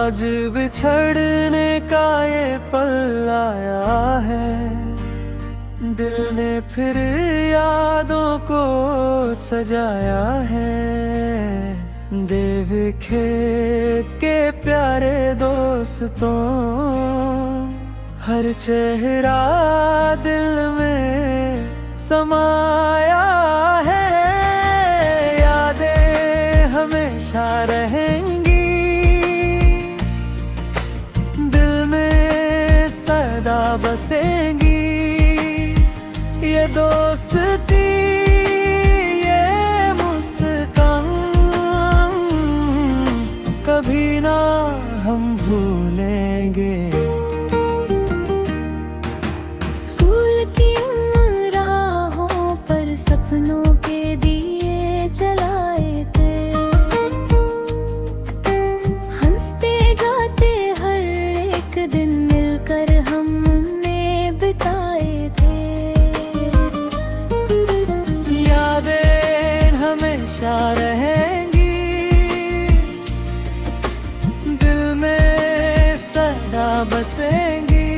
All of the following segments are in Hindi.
आज बिछड़ने का ये पल आया है, दिल ने फिर यादों को सजाया है। देखे के प्यारे दोस्तों, हर चेहरा दिल में समाया है। यादें हमेशा रहेंगी दिल में, सदा बसेंगी ये दोस्ती, ये मुस्कान कभी ना हम भूलेंगे। स्कूल की राहों पर सपनों के दिए जलाए थे, हंसते गाते हर एक दिन मिलकर हमने बिताए थे। यादें हमेशा रहेंगी दिल में, सदा बसेंगी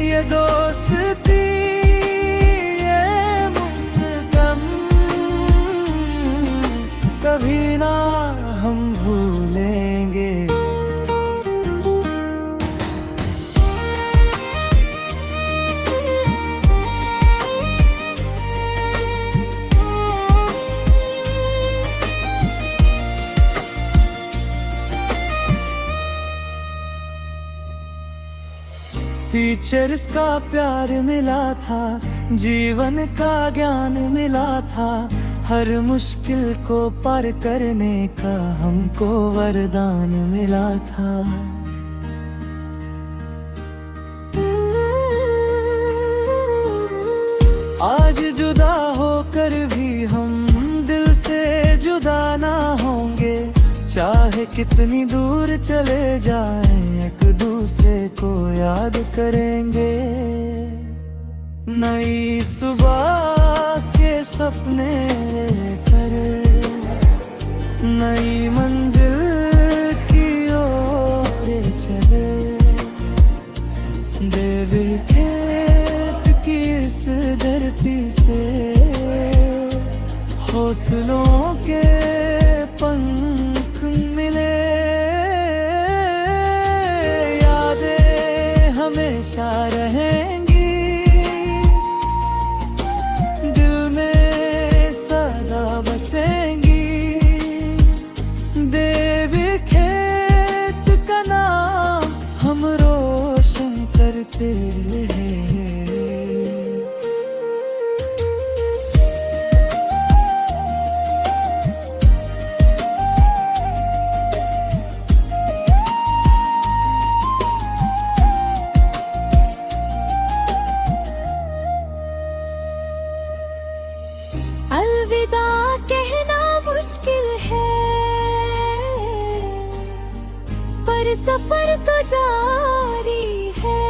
ये दोस्ती, ये मुस्कान कभी ना हम भूलेंगे। टीचर्स का प्यार मिला था, जीवन का ज्ञान मिला था, हर मुश्किल को पार करने का हमको वरदान मिला था। आज जुदा होकर भी हम दिल से जुदा ना होंगे, चाहे कितनी दूर चले जाएं एक दूसरे को याद करेंगे। नई सुबह के सपने कर नई मंजिल की ओर चले, देवी खेत की इस धरती से हौसलों के पंख मिले। यादें हमेशा रहेंगी दिल में, सदा बसेंगी। देवी खेत का नाम हम रोशन करते हैं। अलविदा कहना मुश्किल है, पर सफर तो जारी है।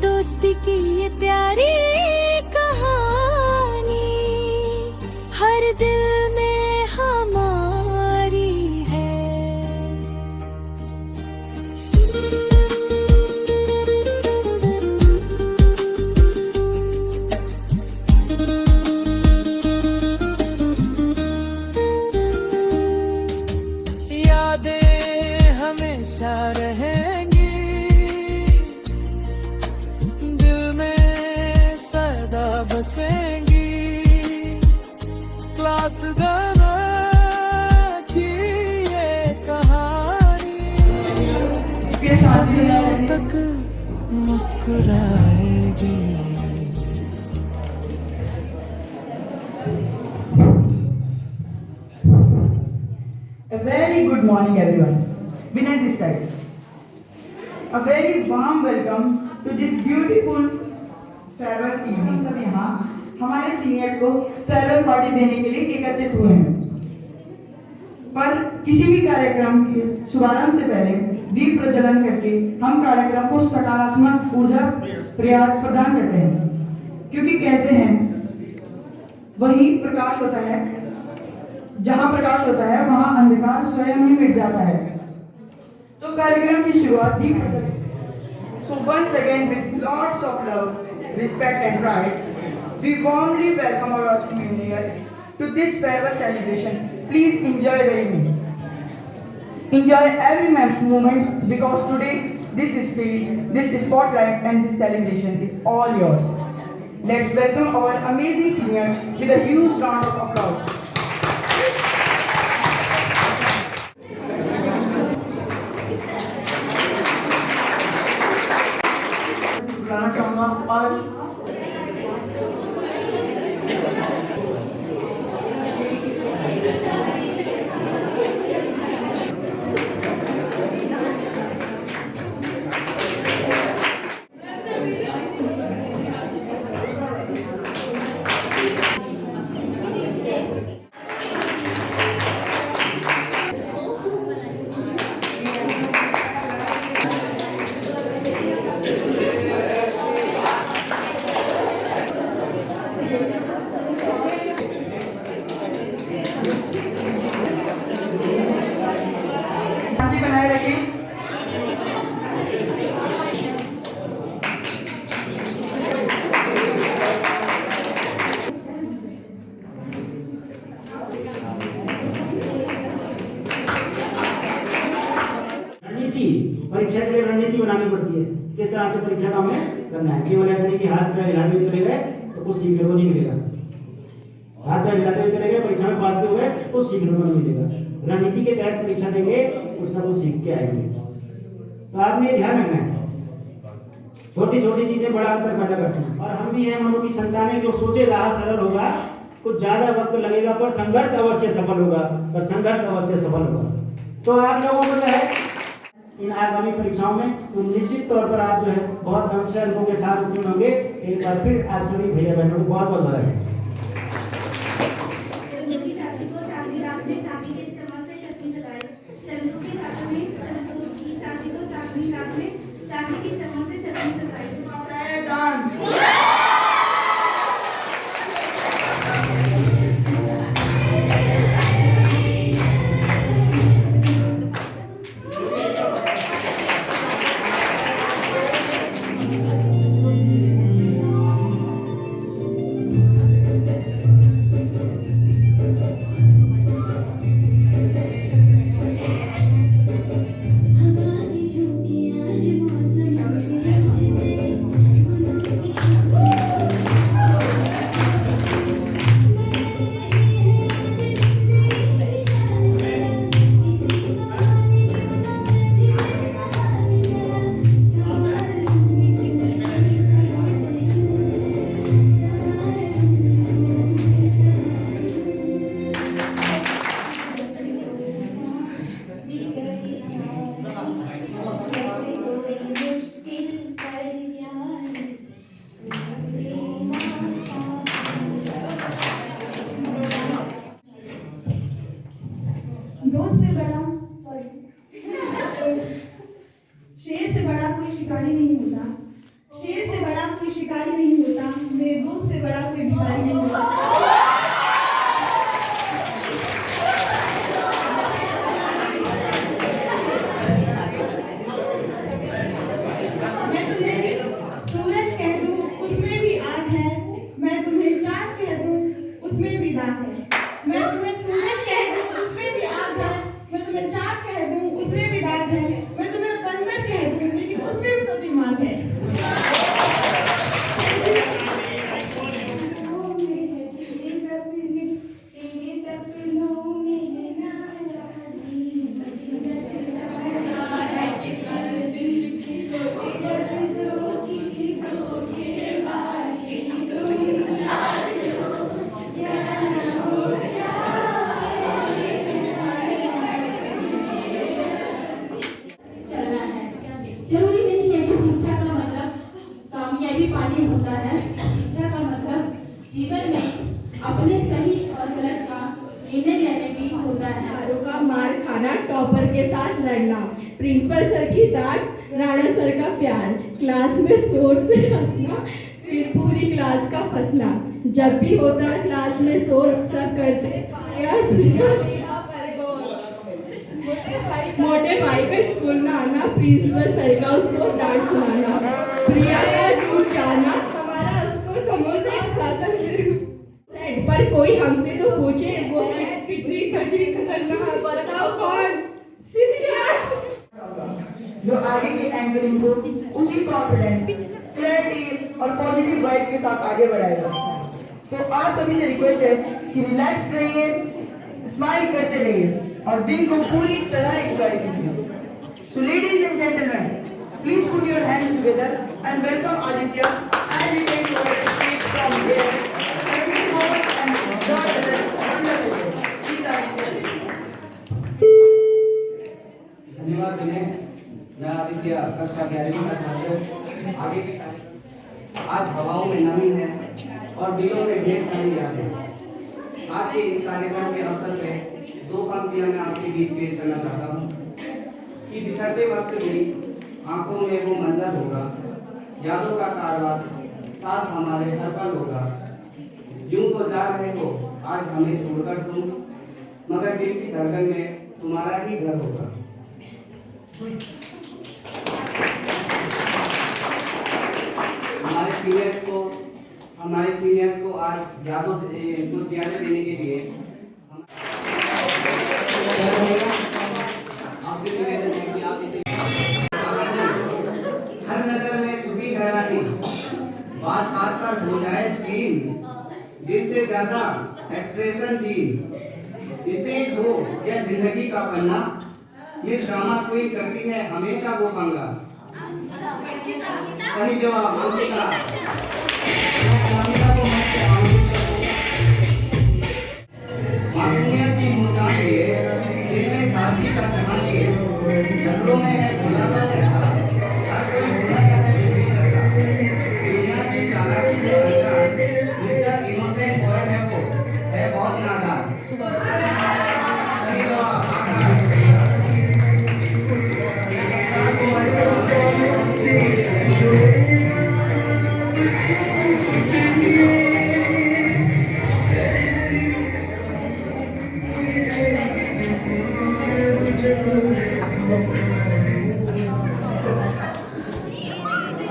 दोस्ती की ये प्यारी कहानी हर दिल में हमारी है। हमेशा रहेंगी दिल में, सदा बसेंगी। क्लास की ये कहानी सदियों तक मुस्कुराएगी। A very good morning everyone. Vinay this side. A very warm welcome to this beautiful farewell evening. सब यहाँ हमारे सीनियर्स को फेयरवेल पार्टी देने के लिए एकत्रित हुए हैं। पर किसी भी कार्यक्रम के शुभारंभ से पहले दीप प्रज्वलन करके हम कार्यक्रम को सकारात्मक ऊर्जा प्रदान करते हैं, क्योंकि कहते हैं वही प्रकाश होता है जहाँ प्रकाश होता है वहाँ अंधकार स्वयं ही मिट जाता है। तो कार्यक्रम की शुरुआत दी गई। So once again, with lots of love, respect and pride, we warmly welcome our senior to this farewell celebration. Please enjoy the evening. Enjoy every moment because today this stage, this spotlight and this celebration is all yours. Let's welcome our amazing seniors with a huge round of applause. बुलाना चाहूँगा और शांति बनाए रखें। रणनीति परीक्षा के लिए रणनीति बनानी पड़ती है। किस तरह से परीक्षा का हमें करना है। केवल ऐसा नहीं कि हाथ पैर हिलाते हुए चले गए तो कुछ सीखने को नहीं मिलेगा। हाथ पैर हिलाते हुए चले गए, परीक्षा में पास हुए, कुछ सीखने को नहीं मिलेगा। रणनीति के तहत परीक्षा देंगे, कुछ ना कुछ सीख के आएंगे। तो आपने ध्यान रखना है, छोटी छोटी चीजें बड़ा अंतर पैदा करती हैं। और हम भी हैं मनु की संतानें, जो सोचे राह सरल होगा, कुछ ज्यादा वक्त लगेगा पर संघर्ष अवश्य सफल होगा, पर संघर्ष अवश्य सफल होगा। तो आप लोगों को जो है इन आगामी परीक्षाओं में तो निश्चित तौर पर आप जो है बहुत अच्छे अंकों के साथ उत्तीर्ण होंगे। एक बार फिर आप सभी भैया बहनों को बहुत बहुत बधाई। डांस दोस्त से बड़ा शेर से बड़ा कोई शिकारी नहीं होता। शेर से बड़ा कोई शिकारी नहीं होता। मेरे दोस्त से बड़ा कोई भिखारी नहीं होता। मैं तुम्हें सूरज कह दूं उसमें भी आग है। मैं तुम्हें चांद कह दूं उसमें भी दाग है। मैं तुम्हें सूरज कह दूं उसमें भी आग है। मैं तुम्हें चाँद कह दूं उसमें भी दाग है। मैं तुम्हें बंदर कह दूं लेकिन उसमें भी तो दिमाग है। जरूरी नहीं है कि शिक्षा का मतलब कामयाबी पानी होता है। शिक्षा का मतलब जीवन में अपने सही और गलत का निर्णय लेने भी होता है। हारों का मार खाना, टॉपर के साथ लड़ना, प्रिंसिपल सर की डांट, राणा सर का प्यार, क्लास में शोर से हंसना, फिर पूरी क्लास का फंसना। जब भी होता क्लास में शोर सब करते गया सुना मोटे भाई का स्कूल में आना, प्रिंसिपल सर का उसको डांट सुनाना, प्रिया का टूट जाना, हमारा उसको समोसे खाता सेट पर कोई हमसे तो पूछे वो कितनी कठिन करना है, बताओ कौन? जो आगे के एंकरिंग को उसी कॉन्फिडेंस, क्लैरिटी और पॉजिटिव वाइब के साथ आगे बढ़ाएगा। तो आप सभी से रिक्वेस्ट है कि रिलैक्स रहिए, स्माइल करते रहिए और दिन को पूरी तरह एंजॉय कीजिए। So ladies and gentlemen, please put your hands together and welcome Aditya and he takes over the stage from here. Thank you so much and God bless. Wonderful day. Please Aditya. धन्यवाद तुम्हें। मैं आदित्य कक्षा 11वीं का छात्र। आगे की आज हवाओं में नमी है और दिलों में ढेर सारी यादें। आपके इस कार्यक्रम के अवसर पे दो पंक्तियां मैं आपके बीच पेश करना चाहता हूँ कि बिछड़ते वक्त भी आंखों में वो मंजर होगा, यादों का कारवां साथ हमारे हर पल होगा। यूं तो जा रहे हो आज हमें छोड़कर तुम, मगर दिल की धड़कन में तुम्हारा ही घर होगा। हमारे सीनियर्स को आज यादों कुछ यादें देने के लिए आपसे निवेदन है कि आप इसे हर नजर में छुपी गहराई, बात बात पर हो जाए सीन, दिल से ज्यादा एक्सप्रेशन भी। स्टेज हो या जिंदगी का पन्ना, मिस ड्रामा क्वीन करती है हमेशा वो पंगा। सही जवाब अंकिता। मासूमियत की मुस्कान लिए, दिल में सादगी का चमन लिए, नजरों में है खुलापन ऐसा, हर कोई भूला चाहे भी जैसा। दुनिया की चालाकी से अनजान, मिस्टर इनोसेंट बॉय है वो, है बहुत नादान। सही जवाब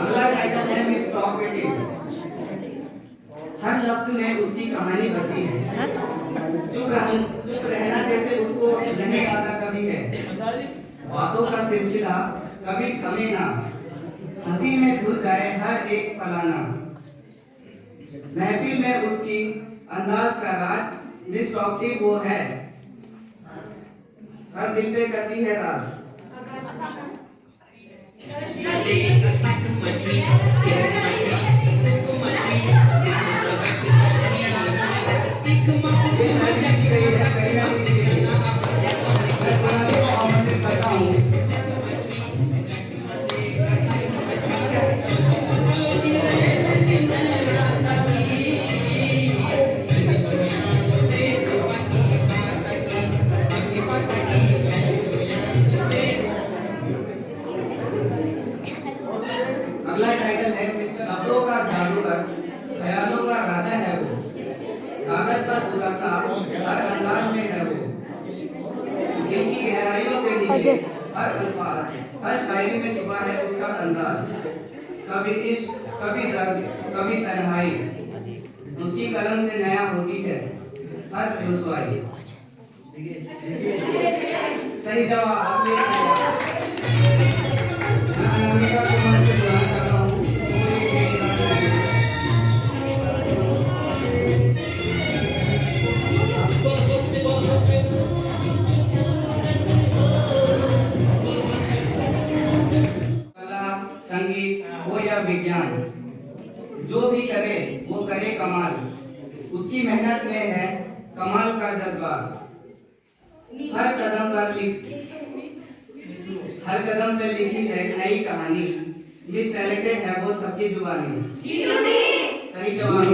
अगला टाइटल है मिस टॉकिंग। हर लफ्ज में उसकी कहानी बसी है, चुप रहना जैसे उसको नहीं आता कभी है। बातों का सिलसिला कभी थमे ना, हंसी में धुल जाए हर एक फलाना। महफिल में उसकी अंदाज का राज, मिस टॉकिंग वो है, हर दिल पे करती है राज। अगला टाइटल है शब्दों का जादूगर, ख्यालों का राजा है वो, कागज पर उतरता हर अंदाज में है वो। दिल की गहराइयों से निकले हर अल्फाज, हर शायरी में छुपा है उसका अंदाज। कभी इश्क, कभी दर्द, कभी तन्हाई, उसकी कलम से नया होती है हर रुसवाई। सही जवाब संगीत हो या विज्ञान, जो भी करे वो करे कमाल, उसकी मेहनत में है कमाल का जज्बा। हर कदम पे लिखी है नई कहानी, मिस टैलेंटेड है वो सबकी जुबानी। सही जवाब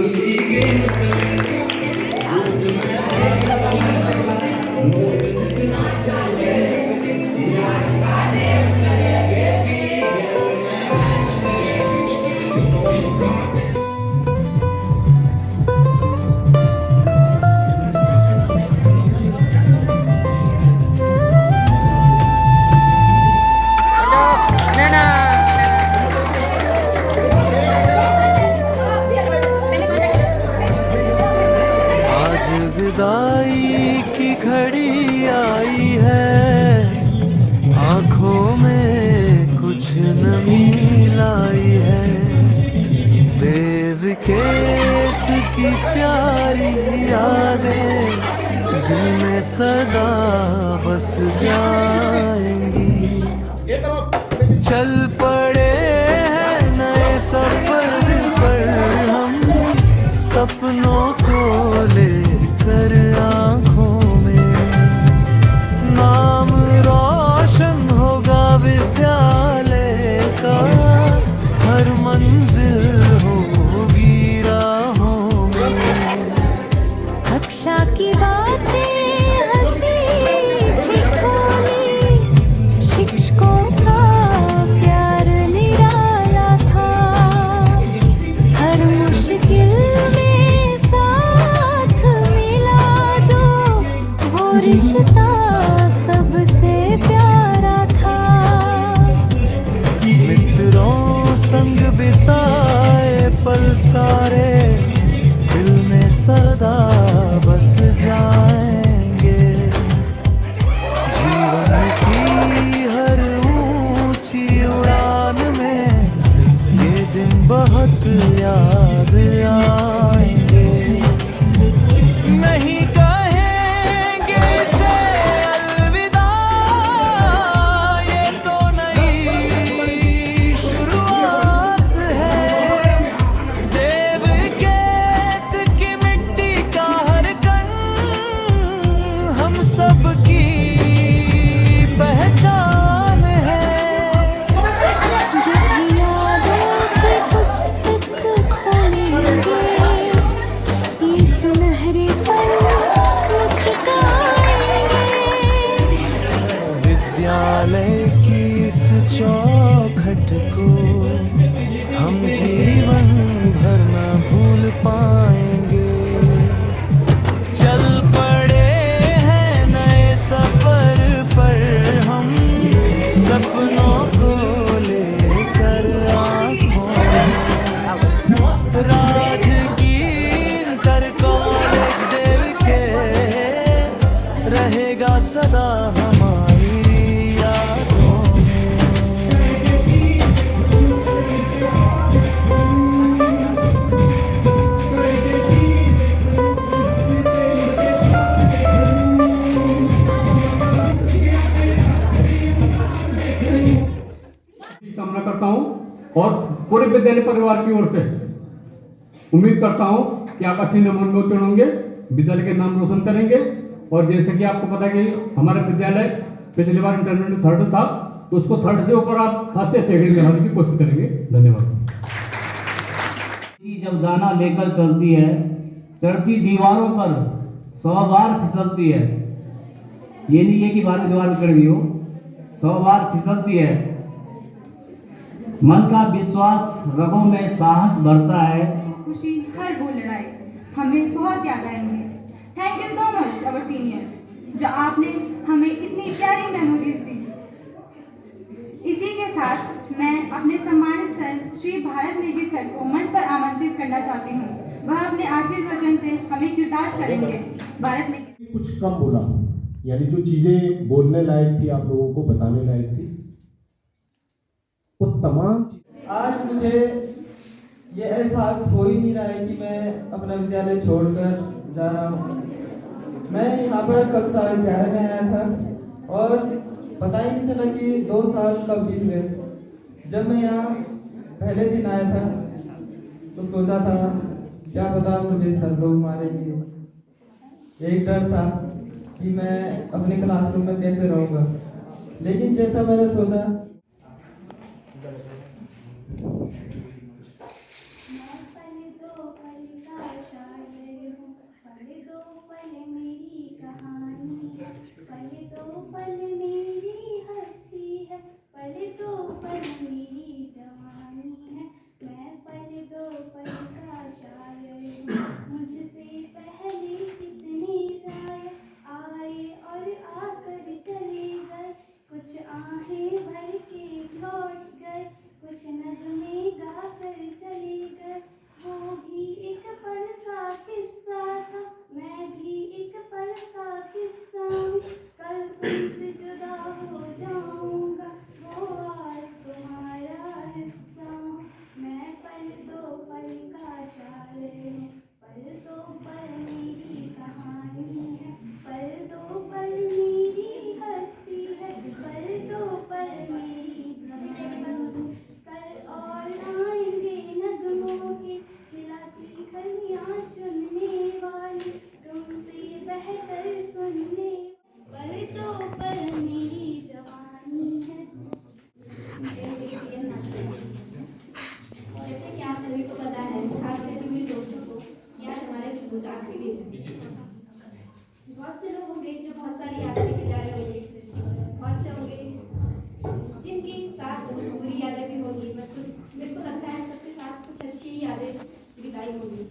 सदा बस जाएंगी। चल पड़े हैं नए सफर पर हम, सपनों को लेकर आंखों में। नाम रोशन होगा विद्यालय का, हर मंजिल होगी राहों में। कक्षा की बातें हंसी ठिठोली, शिक्षकों का प्यार निराला था। हर मुश्किल में साथ मिला जो, वो रिश्ता सबसे प्यारा था। मित्रों संग बिताए पल सारे, दिल में सदा बस जाएंगे। जीवन की हर ऊंची उड़ान में ये दिन बहुत याद आएंगे। नहीं कहेंगे इसे अलविदा, ये तो नई शुरुआत है। देव केत की मिट्टी का हर कण हम सब की पहचान है। जब भी यादों की पुस्तक खोलेंगे, ये सुनहरे पल मुस्काएंगे। विद्यालय की इस चौखट को हम जीवन भर न भूल पाएंगे। चल पड़े हैं नए सफर पर हम, सपनों को लेकर आंखों में। राजगीर इंटर कॉलेज देव के रहेगा सदा हमारी यादों में। कामना करता हूं और पूरे विद्यालय परिवार की ओर से उम्मीद करता हूं कि आप अच्छे नंबर में उत्तीर्ण होंगे, विद्यालय के नाम रोशन करेंगे। और जैसे कि आपको पता है कि हमारा विद्यालय पिछली बार इंटरमीडिएट थर्ड था, तो उसको थर्ड से ऊपर आप फर्स्ट या सेकंड में आने की कोशिश करेंगे। धन्यवाद। जब दाना लेकर चलती है, चढ़ती दीवारों पर 100 बार फिसलती है। ये नहीं है कि बार दीवार में चढ़ गई हो, 100 बार फिसलती है। मन का विश्वास, रगों में साहस भरता है। खुशी हर वो लड़ाई हमें बहुत याद आएंगे। Thank you so much our seniors, जो आपने हमें इतनी प्यारी मेमोरीज दी। इसी के साथ मैं अपने सम्मानित सर श्री भारत नेगी सर को मंच पर आमंत्रित करना चाहती हूँ। वह अपने आशीर्वचन से हमें कृतार्थ करेंगे। भारत नेगी कुछ कम बोला, यानी जो चीजें बोलने लायक थी, आप लोगों को बताने लायक थी, वो तमाम। आज मुझे ये एहसास हो ही नहीं रहा है कि मैं अपना विद्यालय छोड़कर जा रहा हूँ। मैं यहाँ पर कक्षा 11 में आया था और पता ही नहीं चला कि 2 साल कब बीत गए। जब मैं यहाँ पहले दिन आया था तो सोचा था क्या पता मुझे सर लोग मारेंगे। एक डर था कि मैं अपने क्लासरूम में कैसे रहूँगा, लेकिन जैसा मैंने सोचा कुछ आहें भर के लौट गए, कुछ नगमे गा कर चले गए। वो भी एक पल का किस्सा था, मैं भी एक पल का किस्सा हूँ। कल तुमसे जुदा हो जाऊंगा, वो आज तुम्हारा भी है। बहुत से लोग होंगे जो बहुत सारी यादें लेके जा रहे होंगे, बहुत से होंगे जिनके साथ कुछ बुरी यादें भी होंगी, पर कुछ मेरे को लगता है सबके साथ कुछ अच्छी यादें बिताई होंगी।